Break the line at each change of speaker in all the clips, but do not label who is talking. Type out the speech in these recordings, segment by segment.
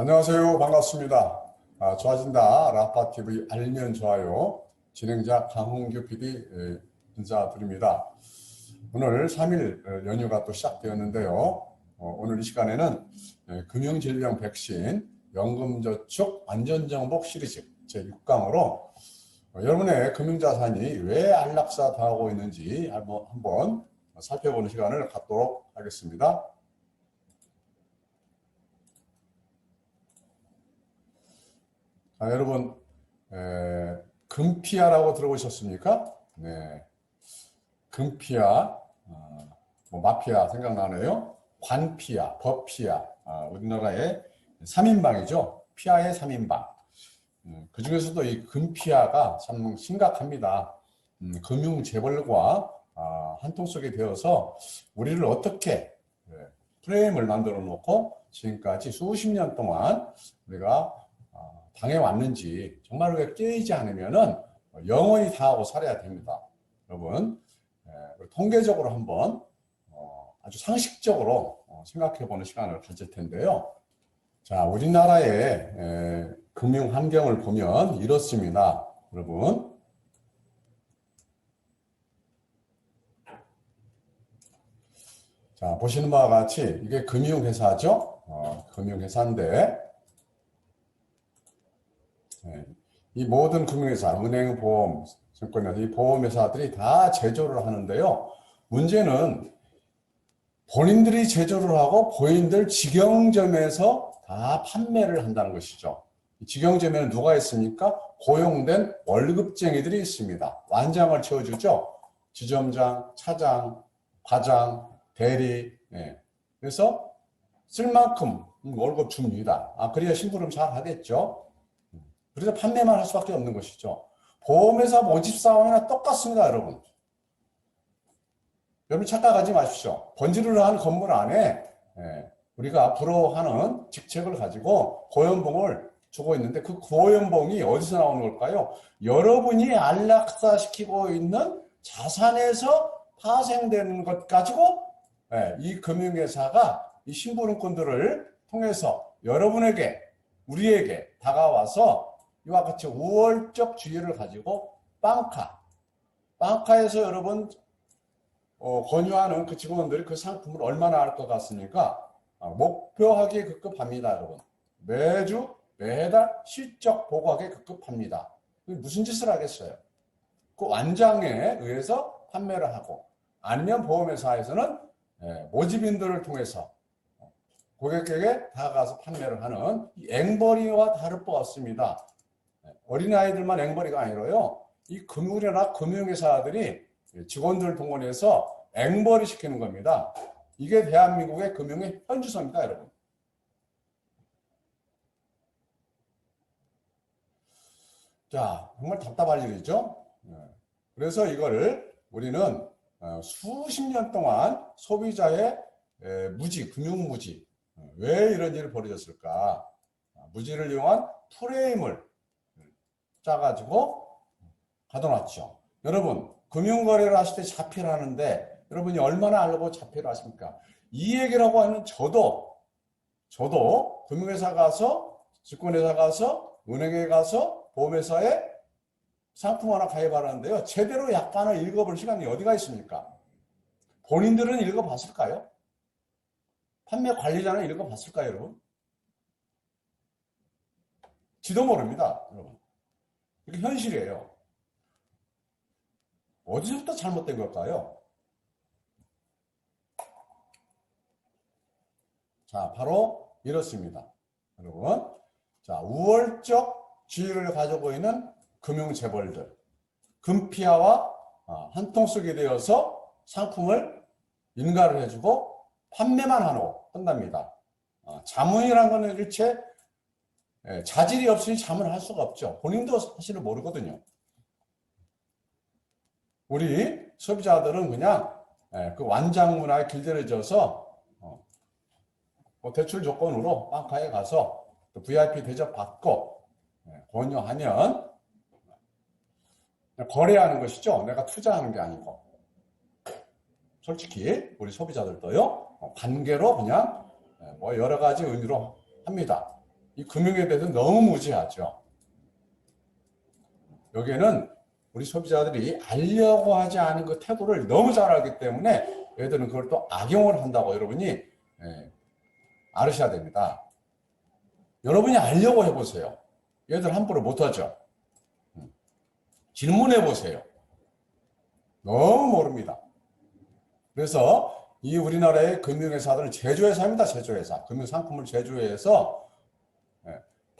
안녕하세요. 반갑습니다. 좋아진다 라파TV 알면 좋아요. 진행자 강홍규 PD 인사드립니다. 오늘 3일 연휴가 또 시작되었는데요. 오늘 이 시간에는 금융질병 백신 연금저축 안전정복 시리즈 제6강으로 여러분의 금융자산이 왜 안락사 당하고 있는지 한번 살펴보는 시간을 갖도록 하겠습니다. 여러분, 금피아라고 들어보셨습니까? 네, 금피아, 마피아 생각나네요. 관피아, 법피아, 우리나라의 3인방이죠. 피아의 3인방. 그 중에서도 이 금피아가 참 심각합니다. 금융재벌과 한통속이 되어서 우리를 어떻게 프레임을 만들어 놓고 지금까지 수십 년 동안 우리가 당해왔는지 정말 우리가 깨이지 않으면은 영원히 당하고 살아야 됩니다. 여러분, 통계적으로 한번 아주 상식적으로 생각해보는 시간을 가질 텐데요. 자, 우리나라의 금융 환경을 보면 이렇습니다. 여러분, 자, 보시는 바와 같이 이게 금융회사죠. 금융회사인데 이 모든 금융회사, 은행, 보험, 증권회사, 이 보험회사들이 다 제조를 하는데요. 문제는 본인들이 제조를 하고 본인들 직영점에서 다 판매를 한다는 것이죠. 직영점에는 누가 있습니까? 고용된 월급쟁이들이 있습니다. 완장을 채워주죠. 지점장, 차장, 과장, 대리. 그래서 쓸 만큼 월급 줍니다. 그래야 심부름 잘 하겠죠. 그래서 판매만 할 수밖에 없는 것이죠. 보험회사 모집 사원이나 똑같습니다, 여러분. 여러분 착각하지 마십시오. 번지를 한 건물 안에 우리가 부러워하는 직책을 가지고 고연봉을 주고 있는데 그 고연봉이 어디서 나오는 걸까요? 여러분이 안락사시키고 있는 자산에서 파생되는 것 가지고 이 금융회사가 이 심부름꾼들을 통해서 여러분에게, 우리에게 다가와서 이와 같이 우월적 주의를 가지고 빵카에서 여러분 권유하는 그 직원들이 그 상품을 얼마나 할 것 같습니까? 목표하기에 급급합니다, 여러분. 매달 실적 보고하기에 급급합니다. 무슨 짓을 하겠어요? 그 완장에 의해서 판매를 하고 아니면 보험회사에서는 모집인들을 통해서 고객에게 다가가서 판매를 하는 앵벌이와 다를 바 없습니다. 어린아이들만 앵벌이가 아니라요. 이 금융이나 금융회사들이 직원들을 동원해서 앵벌이 시키는 겁니다. 이게 대한민국의 금융의 현주소입니다, 여러분. 자, 정말 답답할 일이죠. 그래서 이거를 우리는 수십 년 동안 소비자의 무지, 금융무지, 왜 이런 일이 벌어졌을까? 무지를 이용한 프레임을 짜가지고 가둬놨죠. 여러분, 금융거래를 하실 때 자필을 하는데 여러분이 얼마나 알고 자필을 하십니까? 이 얘기를 하고 하는 저도 금융회사 가서, 증권회사 가서, 은행에 가서, 보험회사에 상품 하나 가입하는데요. 제대로 약관을 읽어볼 시간이 어디가 있습니까? 본인들은 읽어봤을까요? 판매 관리자는 읽어봤을까요, 여러분? 지도 모릅니다, 여러분. 이게 현실이에요. 어디서부터 잘못된 걸까요? 자, 바로 이렇습니다. 여러분. 자, 우월적 지위를 가지고 있는 금융재벌들. 금피아와 한통속이 되어서 상품을 인가를 해주고 판매만 한답니다. 자문이라는 것은 일체 자질이 없으니 자문을 할 수가 없죠. 본인도 사실은 모르거든요. 우리 소비자들은 그냥 그 완장 문화에 길들여져서 대출 조건으로 빵카에 가서 VIP 대접 받고 권유하면 거래하는 것이죠. 내가 투자하는 게 아니고. 솔직히 우리 소비자들도요. 관계로 그냥 뭐 여러 가지 의미로 합니다. 이 금융에 대해서 너무 무지하죠. 여기에는 우리 소비자들이 알려고 하지 않은 그 태도를 너무 잘 알기 때문에 얘들은 그걸 또 악용을 한다고 여러분이 알으셔야 됩니다. 여러분이 알려고 해보세요. 얘들 함부로 못하죠. 질문해보세요. 너무 모릅니다. 그래서 이 우리나라의 금융회사들은 제조회사입니다. 제조회사. 금융상품을 제조해서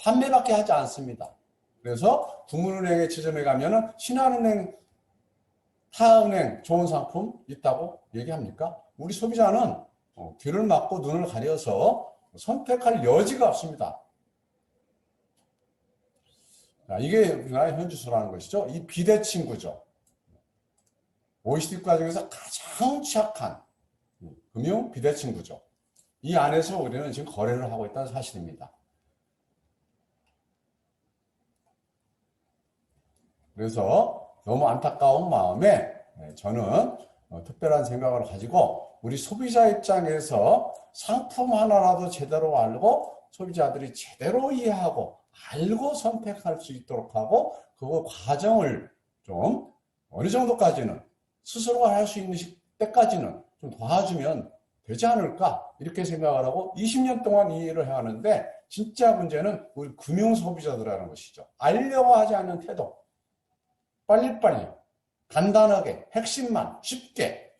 판매밖에 하지 않습니다. 그래서 국민은행에 지점에 가면은 신한은행, 타은행 좋은 상품 있다고 얘기합니까? 우리 소비자는 귀를 막고 눈을 가려서 선택할 여지가 없습니다. 자, 이게 우리나라의 현지수라는 것이죠. 이 비대칭구죠. OECD 국가 중에서 가장 취약한 금융 비대칭구죠. 이 안에서 우리는 지금 거래를 하고 있다는 사실입니다. 그래서 너무 안타까운 마음에 저는 특별한 생각을 가지고 우리 소비자 입장에서 상품 하나라도 제대로 알고 소비자들이 제대로 이해하고 알고 선택할 수 있도록 하고 그 과정을 좀 어느 정도까지는 스스로가 할 수 있는 때까지는 좀 도와주면 되지 않을까 이렇게 생각을 하고 20년 동안 이 일을 해왔는데 진짜 문제는 우리 금융 소비자들이라는 것이죠. 알려고 하지 않는 태도. 빨리빨리 간단하게 핵심만 쉽게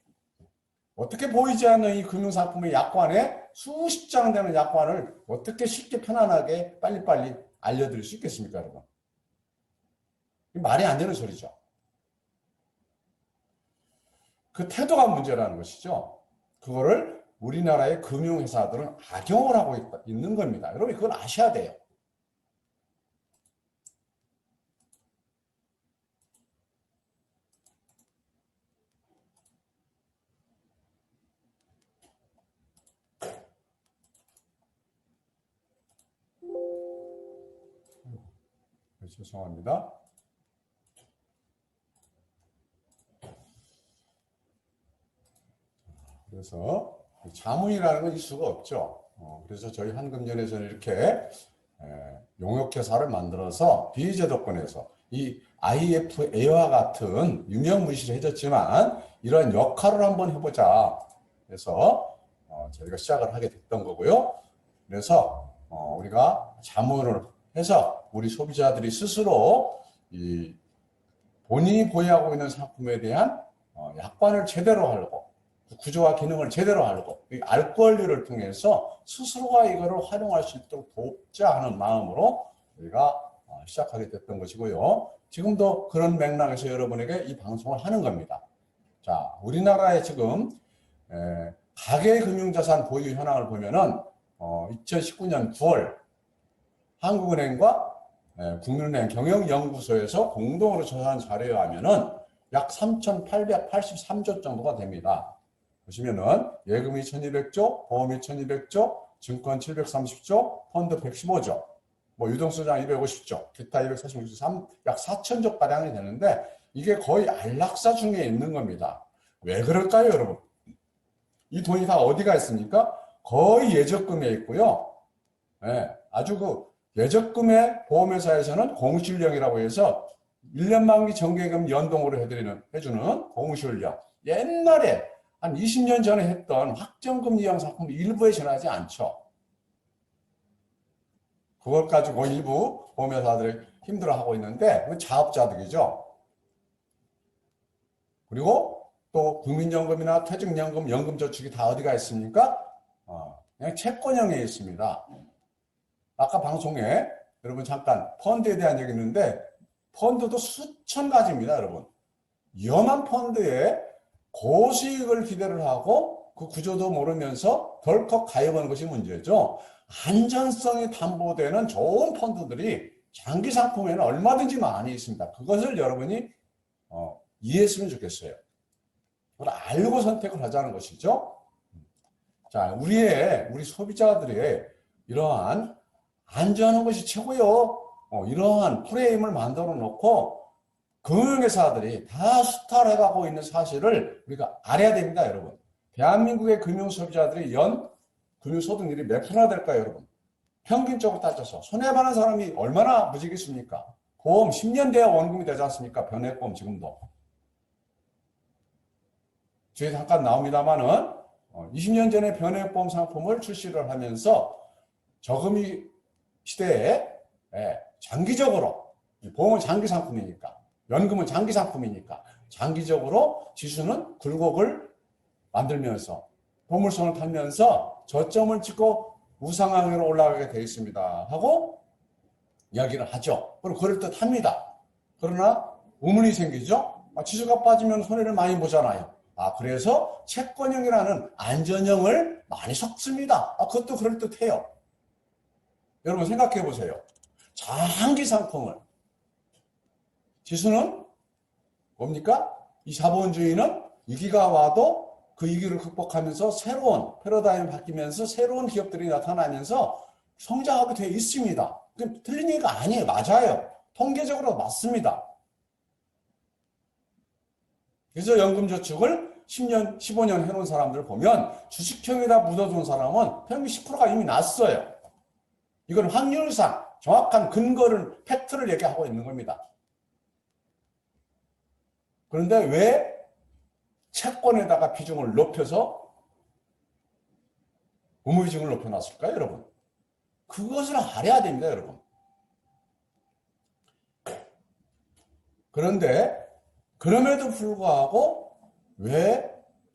어떻게 보이지 않는 이 금융상품의 약관에 수십 장 되는 약관을 어떻게 쉽게 편안하게 빨리빨리 알려드릴 수 있겠습니까, 여러분? 말이 안 되는 소리죠. 그 태도가 문제라는 것이죠. 그거를 우리나라의 금융회사들은 악용을 하고 있는 겁니다. 여러분 그걸 아셔야 돼요. 죄송합니다. 그래서 자문이라는 건 있을 수가 없죠. 그래서 저희 한금연에서는 이렇게 용역회사를 만들어서 비제도권에서 이 IFA와 같은 유명무실해졌지만 이런 역할을 한번 해보자 해서 저희가 시작을 하게 됐던 거고요. 그래서 우리가 자문을 해서 우리 소비자들이 스스로 이 본인이 보유하고 있는 상품에 대한 약관을 제대로 알고 구조와 기능을 제대로 알고 알 권리를 통해서 스스로가 이거를 활용할 수 있도록 돕자 하는 마음으로 우리가 시작하게 됐던 것이고요. 지금도 그런 맥락에서 여러분에게 이 방송을 하는 겁니다. 자, 우리나라의 지금 가계금융자산 보유 현황을 보면은 2019년 9월 한국은행과 국민은행 경영연구소에서 공동으로 조사한 자료에 하면은 약 3,883조 정도가 됩니다. 보시면은 예금이 1,200조, 보험이 1,200조, 증권 730조, 펀드 115조, 뭐 유동수장 250조, 기타 246조, 약 4,000조 가량이 되는데 이게 거의 안락사 중에 있는 겁니다. 왜 그럴까요, 여러분? 이 돈이 다 어디가 있습니까? 거의 예적금에 있고요. 아주 그 예적금의 보험회사에서는 공실령이라고 해서 1년 만기 정기예금 연동으로 해주는 공실령. 옛날에 한 20년 전에 했던 확정금리 형 상품 일부에 지나지 않죠. 그걸 가지고 일부 보험회사들이 힘들어하고 있는데 그 자업자득이죠. 그리고 또 국민연금이나 퇴직연금, 연금저축이 다 어디가 있습니까? 그냥 채권형에 있습니다. 아까 방송에 여러분 잠깐 펀드에 대한 얘기 했는데 펀드도 수천 가지입니다, 여러분. 위험한 펀드에 고수익을 기대를 하고 그 구조도 모르면서 덜컥 가입하는 것이 문제죠. 안전성이 담보되는 좋은 펀드들이 장기 상품에는 얼마든지 많이 있습니다. 그것을 여러분이 이해했으면 좋겠어요. 그걸 알고 선택을 하자는 것이죠. 자, 우리 소비자들의 이러한 안전한 것이 최고요. 이러한 프레임을 만들어 놓고 금융회사들이 다 수탈해 가고 있는 사실을 우리가 알아야 됩니다, 여러분. 대한민국의 금융소비자들이 연 금융소득률이 몇 프로나 될까요, 여러분? 평균적으로 따져서 손해보는 사람이 얼마나 무지겠습니까? 보험 10년 돼야 원금이 되지 않습니까? 변액보험 지금도. 뒤에 잠깐 나옵니다만은 20년 전에 변액보험 상품을 출시를 하면서 저금리 시대에 장기적으로 보험은 장기 상품이니까 연금은 장기 상품이니까 장기적으로 지수는 굴곡을 만들면서 보물선을 타면서 저점을 찍고 우상향으로 올라가게 되어 있습니다 하고 이야기를 하죠. 그럼 그럴듯합니다. 그러나 의문이 생기죠. 지수가 빠지면 손해를 많이 보잖아요. 그래서 채권형이라는 안전형을 많이 섞습니다. 그것도 그럴듯해요. 여러분 생각해 보세요. 장기 상품을 지수는 뭡니까? 이 자본주의는 위기가 와도 그 위기를 극복하면서 새로운 패러다임이 바뀌면서 새로운 기업들이 나타나면서 성장하게 되어 있습니다. 틀린 얘기가 아니에요. 맞아요. 통계적으로 맞습니다. 그래서 연금저축을 10년, 15년 해놓은 사람들을 보면 주식형에다 묻어둔 사람은 평균 10%가 이미 났어요. 이건 확률상 정확한 근거를, 팩트를 얘기하고 있는 겁니다. 그런데 왜 채권에다가 비중을 높여서 의무비중을 높여놨을까요, 여러분? 그것을 알아야 됩니다, 여러분. 그런데 그럼에도 불구하고 왜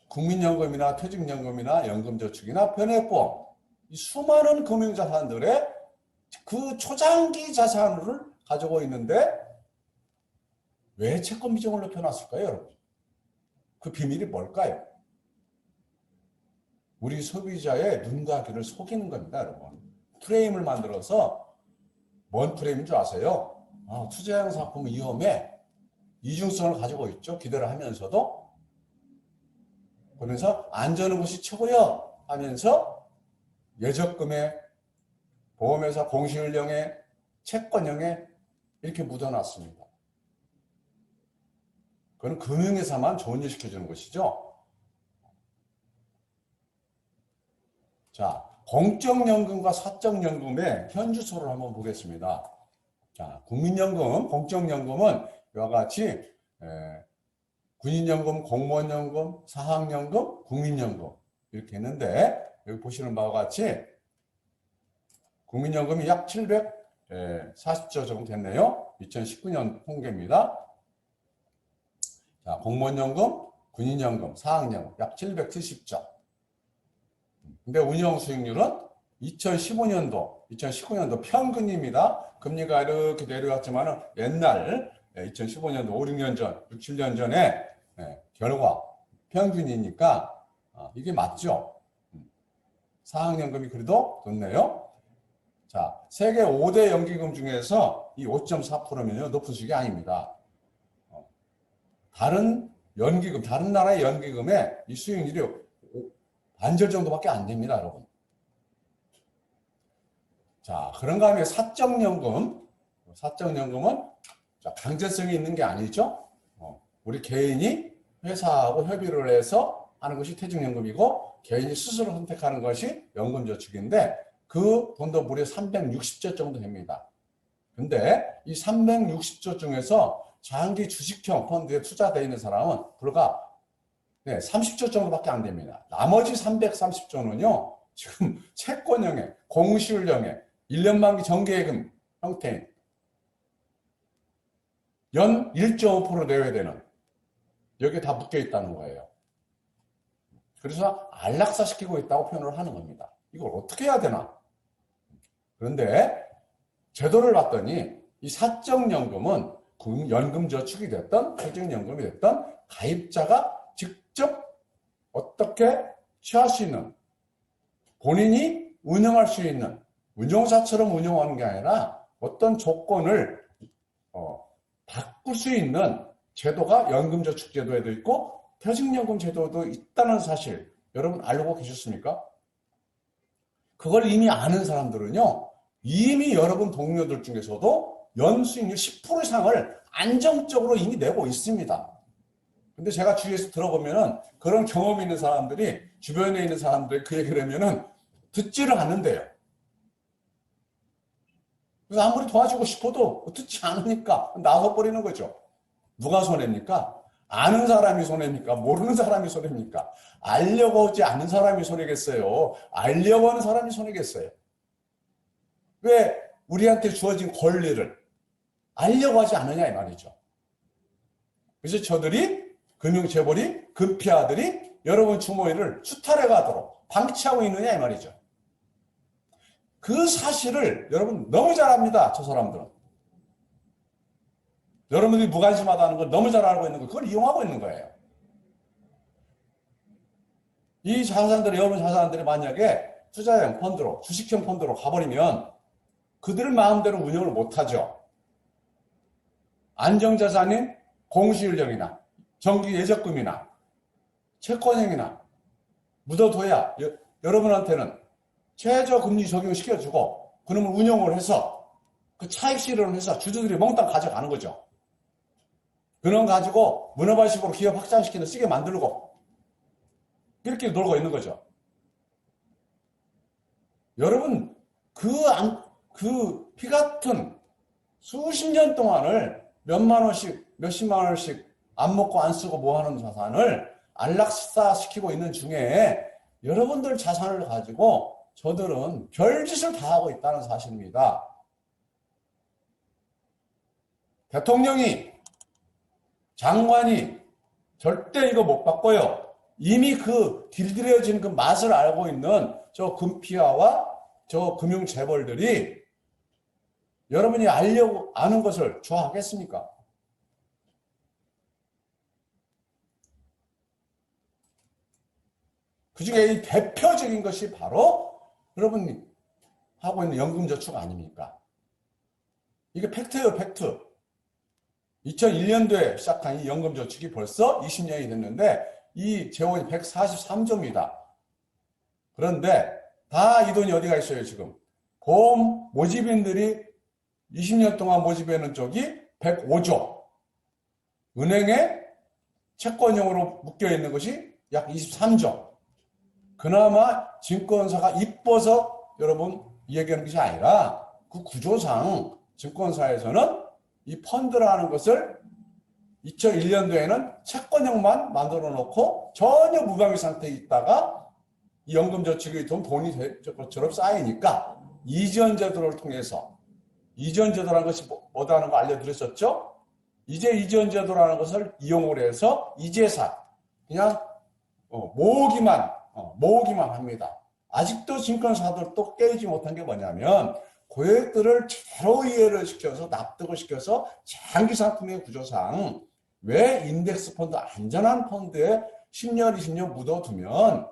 국민연금이나 퇴직연금이나 연금저축이나 변액보험 이 수많은 금융자산들의 그 초장기 자산을 가지고 있는데 왜 채권 비중을 높여놨을까요, 여러분? 그 비밀이 뭘까요? 우리 소비자의 눈과 귀를 속이는 겁니다, 여러분. 프레임을 만들어서 뭔 프레임인 줄 아세요? 투자형 상품은 위험해. 이중성을 가지고 있죠. 기대를 하면서도. 그러면서 안전한 것이 최고야 하면서 예적금에 보험회사 공시율형에 채권형에 이렇게 묻어놨습니다. 그건 금융회사만 좋은 일 시켜주는 것이죠. 자, 공적연금과 사적연금의 현주소를 한번 보겠습니다. 자, 국민연금, 공적연금은 이와 같이 군인연금, 공무원연금, 사학연금, 국민연금 이렇게 있는데 여기 보시는 바와 같이 국민연금이 약 740조 정도 됐네요. 2019년 통계입니다. 자, 공무원연금, 군인연금, 사학연금 약 770조. 근데 운영 수익률은 2019년도 평균입니다. 금리가 이렇게 내려왔지만 옛날 2015년도 5, 6년 전, 6, 7년 전에 결과 평균이니까 이게 맞죠? 사학연금이 그래도 좋네요. 자, 세계 5대 연기금 중에서 이 5.4%면요 높은 수익이 아닙니다. 다른 연기금, 다른 나라의 연기금의 이 수익률이 반절 정도밖에 안 됩니다, 여러분. 자, 그런가 하면 사적연금은 강제성이 있는 게 아니죠. 우리 개인이 회사하고 협의를 해서 하는 것이 퇴직연금이고 개인이 스스로 선택하는 것이 연금저축인데 그 돈도 무려 360조 정도 됩니다. 근데 이 360조 중에서 장기 주식형 펀드에 투자되어 있는 사람은 불과 30조 정도밖에 안 됩니다. 나머지 330조는요, 지금 채권형에, 공시율형에, 1년 만기 정기예금 형태인 연 1.5% 내외 되는 여기에 다 묶여 있다는 거예요. 그래서 안락사시키고 있다고 표현을 하는 겁니다. 이걸 어떻게 해야 되나? 그런데 제도를 봤더니 이 사적연금은 연금저축이 됐던 퇴직연금이 됐던 가입자가 직접 어떻게 취할 수 있는 본인이 운영할 수 있는 운용사처럼 운영하는 게 아니라 어떤 조건을 바꿀 수 있는 제도가 연금저축제도에도 있고 퇴직연금 제도도 있다는 사실 여러분 알고 계셨습니까? 그걸 이미 아는 사람들은요 이미 여러분 동료들 중에서도 연수익률 10% 이상을 안정적으로 이미 내고 있습니다. 근데 제가 주위에서 들어보면은 그런 경험이 있는 사람들이 주변에 있는 사람들이 그 얘기를 하면은 듣지를 않는데요. 그래서 아무리 도와주고 싶어도 듣지 않으니까 나서버리는 거죠. 누가 손해입니까? 아는 사람이 손해입니까? 모르는 사람이 손해입니까? 알려고 하지 않는 사람이 손해겠어요? 알려고 하는 사람이 손해겠어요? 왜 우리한테 주어진 권리를 알려고 하지 않느냐 이 말이죠. 그래서 저들이 금융재벌이 금피아들이 여러분 주머니를 수탈해 가도록 방치하고 있느냐 이 말이죠. 그 사실을 여러분 너무 잘 압니다. 저 사람들은. 여러분들이 무관심하다는 걸 너무 잘 알고 있는 거 그걸 이용하고 있는 거예요. 이 자산들이 여러분 자산들이 만약에 투자형 펀드로 주식형 펀드로 가버리면 그들 마음대로 운영을 못하죠. 안정자산인 공시율령이나 정기 예적금이나 채권형이나 묻어둬야 여러분한테는 최저금리 적용시켜주고 그놈을 운용을 해서 그 차익 실현을 해서 주주들이 몽땅 가져가는 거죠. 그놈 가지고 문어발식으로 기업 확장시키는 쓰게 만들고 이렇게 놀고 있는 거죠. 여러분 그 피 같은 수십 년 동안을 몇만 원씩 몇십만 원씩 안 먹고 안 쓰고 뭐 하는 자산을 안락사시키고 있는 중에 여러분들 자산을 가지고 저들은 별짓을 다 하고 있다는 사실입니다. 대통령이 장관이 절대 이거 못 바꿔요. 이미 그 길들여진 그 맛을 알고 있는 저 금피아와 저 금융재벌들이 여러분이 알려고 아는 것을 좋아하겠습니까? 그 중에 이 대표적인 것이 바로 여러분이 하고 있는 연금저축 아닙니까? 이게 팩트예요, 팩트. 2001년도에 시작한 이 연금저축이 벌써 20년이 됐는데 이 재원이 143조입니다. 그런데 다 이 돈이 어디가 있어요, 지금? 보험 모집인들이 20년 동안 모집해놓은 쪽이 105조. 은행에 채권형으로 묶여있는 것이 약 23조. 그나마 증권사가 이뻐서 여러분 이 얘기하는 것이 아니라 그 구조상 증권사에서는 이 펀드라는 것을 2001년도에는 채권형만 만들어 놓고 전혀 무방비 상태에 있다가 이 연금저축이 돈이 것처럼 쌓이니까 이전 제도를 통해서 이전 제도라는 것이 뭐다는 거 알려드렸었죠? 이제 이전 제도라는 것을 이용을 해서 이제사 그냥 모으기만 합니다. 아직도 증권사들도 깨지 못한 게 뭐냐면 고객들을 제대로 이해를 시켜서 납득을 시켜서 장기 상품의 구조상 왜 인덱스 펀드 안전한 펀드에 10년, 20년 묻어두면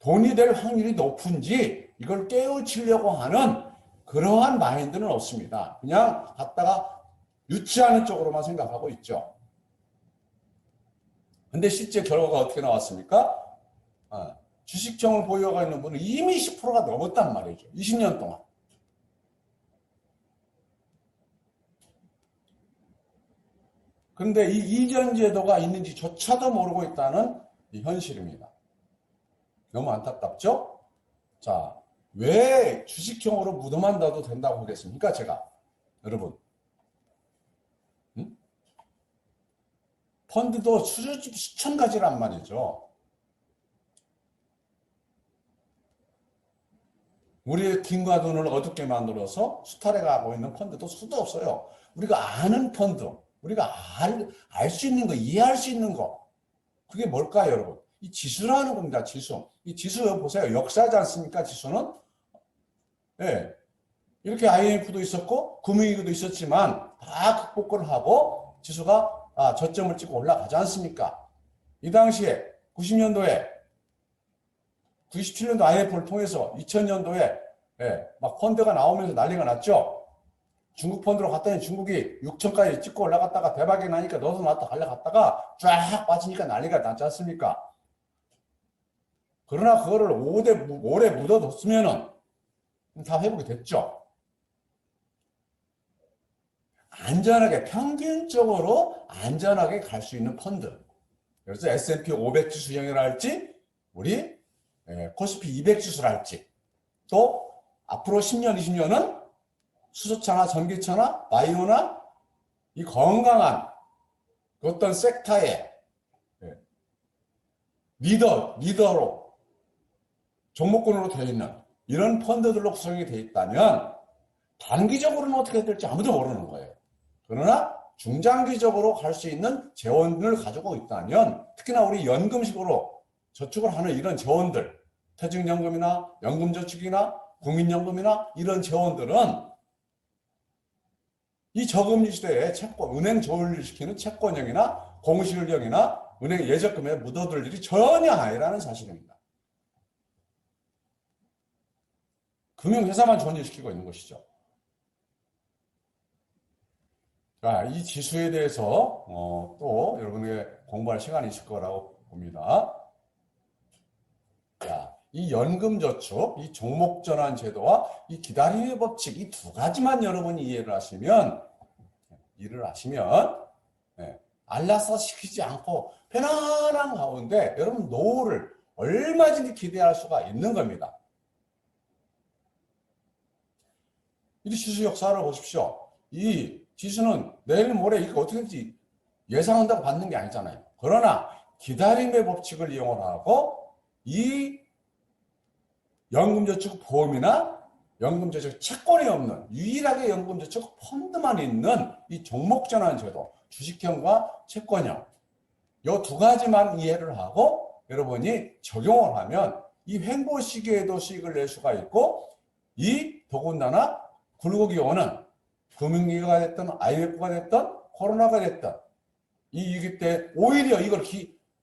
돈이 될 확률이 높은지 이걸 깨우치려고 하는 그러한 마인드는 없습니다. 그냥 갖다가 유치하는 쪽으로만 생각하고 있죠. 근데 실제 결과가 어떻게 나왔습니까? 주식형을 보유하고 있는 분은 이미 10%가 넘었단 말이죠. 20년 동안. 그런데 이 이전 제도가 있는지조차도 모르고 있다는 이 현실입니다. 너무 안타깝죠? 자, 왜 주식형으로 묻어만 둬도 된다고 하겠습니까? 제가. 여러분. 펀드도 수천 가지란 말이죠. 우리의 김과 돈을 어둡게 만들어서 수탈해 가고 있는 펀드도 수도 없어요. 우리가 아는 펀드, 우리가 알 수 있는 거, 이해할 수 있는 거. 그게 뭘까요, 여러분? 이 지수라는 겁니다, 지수. 이 지수 보세요. 역사지 않습니까, 지수는? 네. 이렇게 IMF도 있었고, 금융위기도 있었지만, 다 극복을 하고, 지수가 저점을 찍고 올라가지 않습니까? 이 당시에 90년도에 97년도 IMF를 통해서 2000년도에 막 펀드가 나오면서 난리가 났죠. 중국 펀드로 갔더니 중국이 6천까지 찍고 올라갔다가 대박이 나니까 너도 나도 갈려갔다가 쫙 빠지니까 난리가 났지 않습니까? 그러나 그거를 오래 묻어뒀으면은 다 회복이 됐죠. 안전하게 평균적으로 안전하게 갈 수 있는 펀드. 그래서 S&P 500 지수형이라 할지 우리 코스피 200 지수라 할지 또 앞으로 10년, 20년은 수소차나 전기차나 바이오나 이 건강한 어떤 섹터의 리더로 종목군으로 되어 있는 이런 펀드들로 구성이 되어 있다면 단기적으로는 어떻게 될지 아무도 모르는 거예요. 그러나 중장기적으로 갈 수 있는 재원을 가지고 있다면 특히나 우리 연금식으로 저축을 하는 이런 재원들, 퇴직연금이나 연금저축이나 국민연금이나 이런 재원들은 이 저금리 시대에 채권, 은행 조율을 시키는 채권형이나 공실형이나 은행 예적금에 묻어들 일이 전혀 아니라는 사실입니다. 금융회사만 존재시키고 있는 것이죠. 자, 이 지수에 대해서 또 여러분에게 공부할 시간이 있을 거라고 봅니다. 자, 이 연금저축, 이 종목전환 제도와 이 기다림의 법칙, 이 두 가지만 여러분이 이해를 하시면 알라서 시키지 않고 편안한 가운데 여러분 노후를 얼마든지 기대할 수가 있는 겁니다. 이 지수 역사를 보십시오. 이 지수는 내일 모레 이거 어떻게든지 예상한다고 받는 게 아니잖아요. 그러나 기다림의 법칙을 이용하고 이 연금저축 보험이나 연금저축 채권이 없는 유일하게 연금저축 펀드만 있는 이 종목전환 제도, 주식형과 채권형 이 두 가지만 이해를 하고 여러분이 적용을 하면 이 횡보 시기에도 수익을 낼 수가 있고 이 더군다나 굴곡이 오는 금융위기가 됐든 IMF가 됐든 코로나가 됐든 이 위기 때 오히려 이걸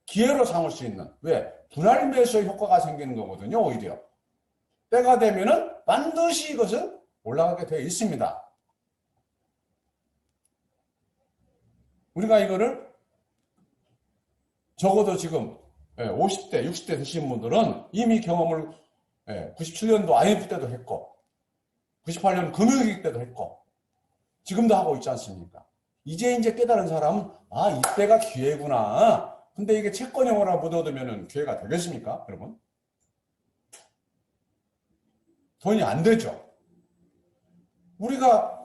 기회로 삼을 수 있는 왜? 분할 매수의 효과가 생기는 거거든요. 오히려 때가 되면은 반드시 이것은 올라가게 되어 있습니다. 우리가 이거를 적어도 지금 50대, 60대 되신 분들은 이미 경험을 97년도 IMF 때도 했고 98년 금융위기 때도 했고 지금도 하고 있지 않습니까? 이제 깨달은 사람은 이때가 기회구나. 근데 이게 채권형으로 묻어두면 기회가 되겠습니까? 여러분? 돈이 안 되죠. 우리가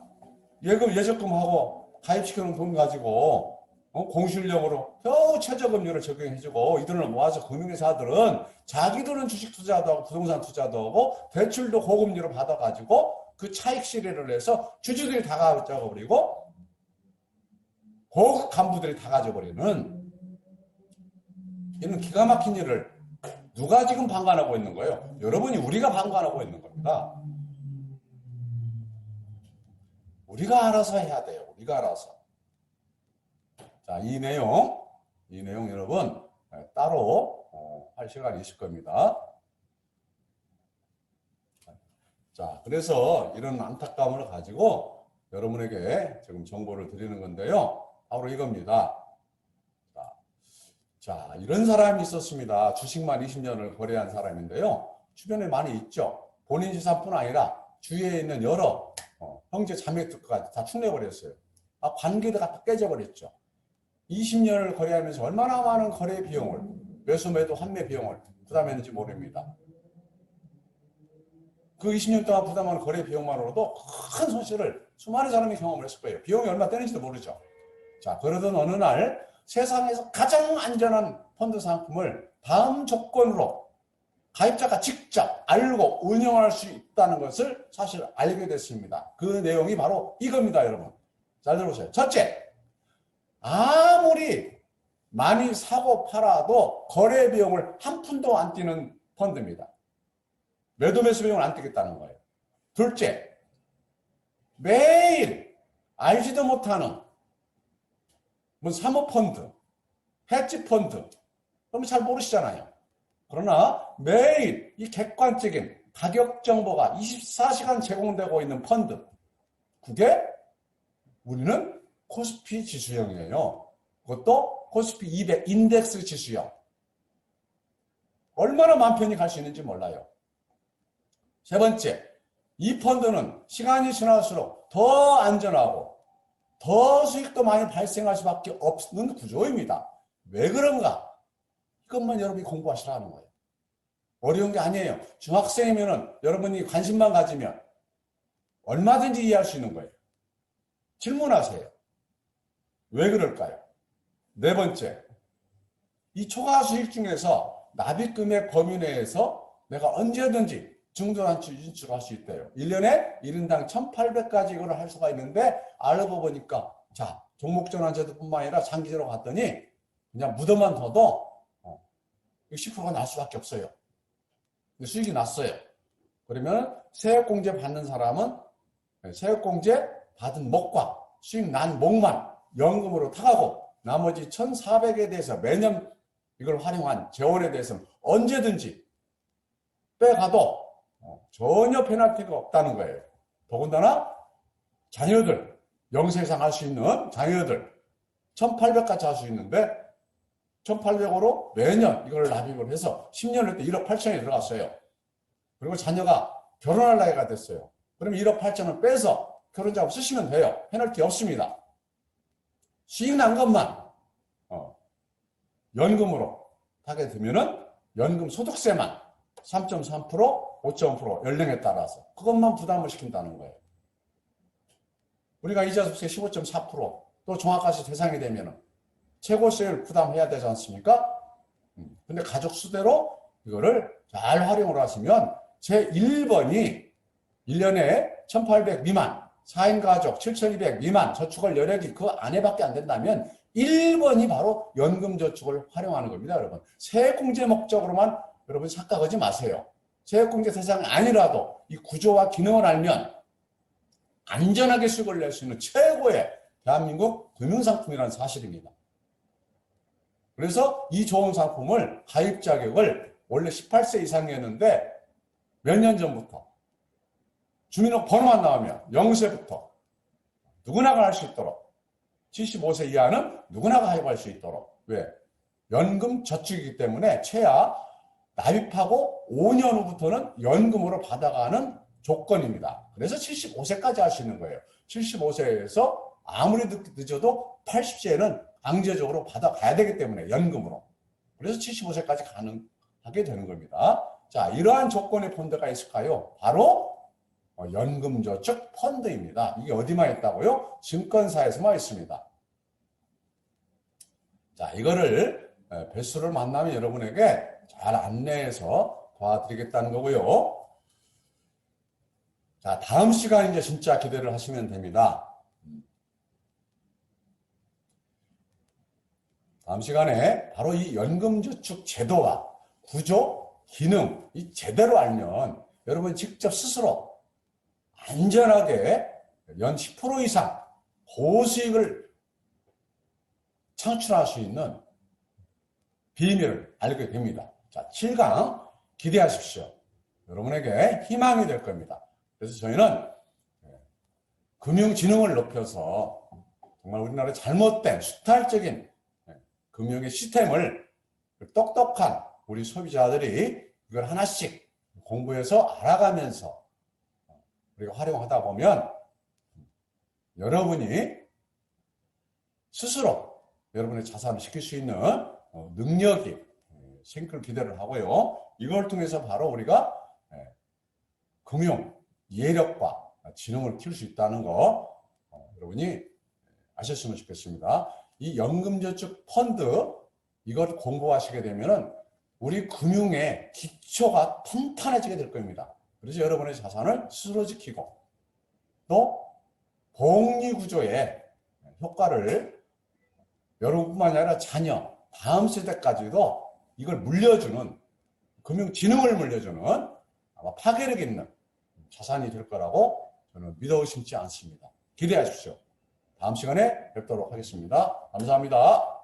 예적금하고 가입시켜놓은 돈 가지고 공실령으로 겨우 최저금리를 적용해주고 이 돈을 모아서 금융회사들은 자기들은 주식 투자도 하고 부동산 투자도 하고 대출도 고금리로 받아가지고 그 차익 실현을 해서 주주들이 다 가져버리고 고급 간부들이 다 가져버리는 이런 기가 막힌 일을 누가 지금 방관하고 있는 거예요? 여러분이 우리가 방관하고 있는 겁니다. 우리가 알아서 해야 돼요. 우리가 알아서. 자, 이 내용 여러분 따로 할 시간이 있을 겁니다. 자, 그래서 이런 안타까움을 가지고 여러분에게 지금 정보를 드리는 건데요. 바로 이겁니다. 자, 이런 사람이 있었습니다. 주식만 20년을 거래한 사람인데요. 주변에 많이 있죠. 본인 재산뿐 아니라 주위에 있는 여러 형제 자매들까지 다 축내버렸어요. 관계가 다 깨져버렸죠. 20년을 거래하면서 얼마나 많은 거래 비용을, 매수, 매도, 환매 비용을 부담했는지 모릅니다. 그 20년 동안 부담한 거래 비용만으로도 큰 손실을 수많은 사람이 경험을 했을 거예요. 비용이 얼마 되는지도 모르죠. 자, 그러던 어느 날 세상에서 가장 안전한 펀드 상품을 다음 조건으로 가입자가 직접 알고 운영할 수 있다는 것을 사실 알게 됐습니다. 그 내용이 바로 이겁니다, 여러분. 잘 들어보세요. 첫째, 아무리 많이 사고 팔아도 거래 비용을 한 푼도 안 뛰는 펀드입니다. 매도 매수 비용을 안 뛰겠다는 거예요. 둘째, 매일 알지도 못하는 사모펀드, 헤지펀드, 그러면 잘 모르시잖아요. 그러나 매일 이 객관적인 가격 정보가 24시간 제공되고 있는 펀드, 그게 우리는 코스피 지수형이에요. 그것도 코스피 200 인덱스 지수형. 얼마나 마음 편히 갈 수 있는지 몰라요. 세 번째, 이 펀드는 시간이 지날수록 더 안전하고 더 수익도 많이 발생할 수밖에 없는 구조입니다. 왜 그런가? 이것만 여러분이 공부하시라는 거예요. 어려운 게 아니에요. 중학생이면은 여러분이 관심만 가지면 얼마든지 이해할 수 있는 거예요. 질문하세요. 왜 그럴까요? 네 번째, 이 초과 수익 중에서 납입금액 범위 내에서 내가 언제든지 중도단체 인출할 수 있대요. 1년에 1인당 1,800가지 이걸 할 수가 있는데 알고 보니까 자, 종목전환제도뿐만 아니라 장기제로 갔더니 그냥 묻어만 둬도 10%가 날 수밖에 없어요. 근데 수익이 났어요. 그러면 세액공제 받는 사람은 세액공제 받은 목과 수익 난 목만 연금으로 타가고 나머지 1,400에 대해서 매년 이걸 활용한 재원에 대해서는 언제든지 빼가도 전혀 페널티가 없다는 거예요. 더군다나 자녀들, 영세상 할 수 있는 자녀들 1,800까지 할 수 있는데 1,800으로 매년 이걸 납입을 해서 10년을 때 1억 8천이 들어갔어요. 그리고 자녀가 결혼할 나이가 됐어요. 그럼 1억 8천을 빼서 결혼자금 쓰시면 돼요. 페널티 없습니다. 수익 난 것만 연금으로 하게 되면은 연금 소득세만 3.3%, 5.5% 연령에 따라서 그것만 부담을 시킨다는 거예요. 우리가 이자소득세 15.4%또 종합과세 대상이 되면은 최고세를 부담해야 되지 않습니까? 근데 가족 수대로 이거를 잘 활용을 하시면 제 1번이 1년에 1,800 미만, 4인 가족 7,200 미만 저축을 여력이 그 안에밖에 안 된다면 1번이 바로 연금저축을 활용하는 겁니다, 여러분. 세액공제 목적으로만 여러분 착각하지 마세요. 세액공제 대상이 아니라도 이 구조와 기능을 알면 안전하게 수익을 낼 수 있는 최고의 대한민국 금융상품이라는 사실입니다. 그래서 이 좋은 상품을 가입 자격을 원래 18세 이상이었는데 몇 년 전부터 주민등록 번호만 나오면 0세부터 누구나 할 수 있도록 75세 이하는 누구나 가입할 수 있도록 왜? 연금 저축이기 때문에 최하 납입하고 5년 후부터는 연금으로 받아가는 조건입니다. 그래서 75세까지 할 수 있는 거예요. 75세에서 아무리 늦어도 80세에는 강제적으로 받아가야 되기 때문에 연금으로. 그래서 75세까지 가능하게 되는 겁니다. 자, 이러한 조건의 펀드가 있을까요? 바로 연금저축 펀드입니다. 이게 어디만 있다고요? 증권사에서만 있습니다. 자, 이거를 배수를 만나면 여러분에게 잘 안내해서 도와드리겠다는 거고요. 자, 다음 시간 이제 진짜 기대를 하시면 됩니다. 다음 시간에 바로 이 연금저축 제도와 구조, 기능, 이 제대로 알면 여러분 직접 스스로 안전하게 연 10% 이상 고수익을 창출할 수 있는 비밀을 알게 됩니다. 자, 7강 기대하십시오. 여러분에게 희망이 될 겁니다. 그래서 저희는 금융지능을 높여서 정말 우리나라의 잘못된 수탈적인 금융의 시스템을 똑똑한 우리 소비자들이 이걸 하나씩 공부해서 알아가면서 우리가 활용하다 보면 여러분이 스스로 여러분의 자산을 지킬 수 있는 능력이 생길 기대를 하고요. 이걸 통해서 바로 우리가 금융 이해력과 지능을 키울 수 있다는 거 여러분이 아셨으면 좋겠습니다. 이 연금저축 펀드 이걸 공부하시게 되면은 우리 금융의 기초가 탄탄해지게 될 겁니다. 그래서 여러분의 자산을 스스로 지키고 또 복리구조의 효과를 여러분뿐만 아니라 자녀, 다음 세대까지도 이걸 물려주는 금융지능을 물려주는 아마 파괴력 있는 자산이 될 거라고 저는 믿어 의심치 않습니다. 기대하십시오. 다음 시간에 뵙도록 하겠습니다. 감사합니다.